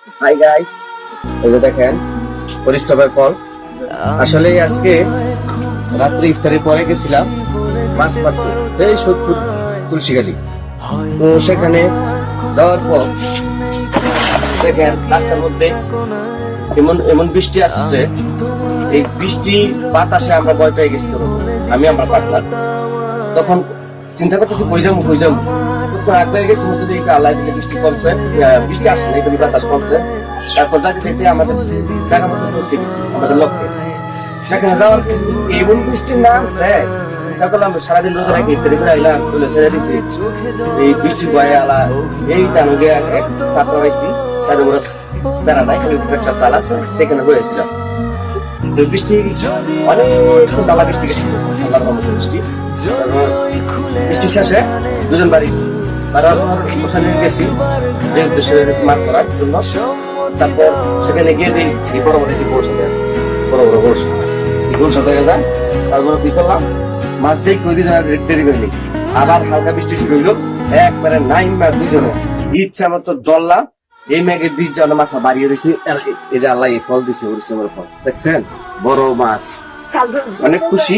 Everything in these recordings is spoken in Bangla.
হাই গাইস, এই যে দেখেন পরিশ্রমের ফল। আসলে আজকে রাত্রে ইফতারের পরে গেছিলাম মাছ মারতে, এই সোদপুর তুলসীগালি। তো সেখানে যাওয়ার পর দেখেন রাস্তার মধ্যে এমন এমন বৃষ্টি আসছে, এই বৃষ্টি বাতাসে আমরা ভয় পেয়ে গেছি। আমি আমার পার্টনার তখন চিন্তা করতেছি কই যাবো তখন আগ পেয়ে গেছি মধ্যে যে আল্লাহ দিলে বৃষ্টি কমছে, বৃষ্টি আসছে না, এখানে বাতাস কমছে। তারপর যাতে দেখতে আমাদের জায়গা মতো পৌঁছে গেছি আমাদের লক্ষ্যে। সেখানে যাওয়ার এমন বৃষ্টির নামছে, তারপর আমরা সারাদিন রোজা রাখি ইফতারি করে আইলাম, চলে ছেড়ে দিছি। এই বৃষ্টি বয়ে আলা এই টানুকে এক ছাত্র পাইছি, সাড়ে বড় বেড়া নাই, খালি একটা চাল আছে, সেখানে বয়েছিলাম। বৃষ্টি অনেক ডালা বৃষ্টি গেছে, আল্লাহর রহমতে বৃষ্টি। বৃষ্টি শেষে দুজন বাড়ি মশানি গেছি যে উদ্দেশ্যে মাছ করার জন্য। তারপর সেখানে গিয়ে দেখছি বড় বড় যে গৌরসাতে বড় বড় গৌরসা দেখা যায়। তারপর কি করলাম, মাছ দিয়ে কই দেরি করিনি, আবার হালকা বৃষ্টি শুরু হইলো, একবারে নাইন মাছ দুজনে ইচ্ছা মতো দললাম। এই মেঘের বীজ যেন মাথা বাড়িয়ে রয়েছে, এই যে আল্লাহ এই ফল দিচ্ছে পরিশ্রমের ফল, দেখছেন বড় মাছ। অনেক খুশি,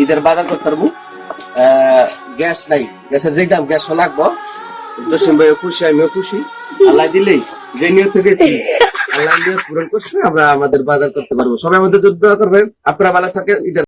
ঈদের বাজার করতে পারবো। গ্যাস নাই, গ্যাসের যে দাম, গ্যাসও লাগবো। জসিম ভাইও খুশি, আমিও খুশি। আল্লাহ দিলেই যে নিয়ত গেছি আল্লাহ নিয়ত পূরণ করছে, আমরা আমাদের বাজার করতে পারবো। সবাই আমাদের দোয়া করবেন, আপনারা ভালো থাকেন। ঈদের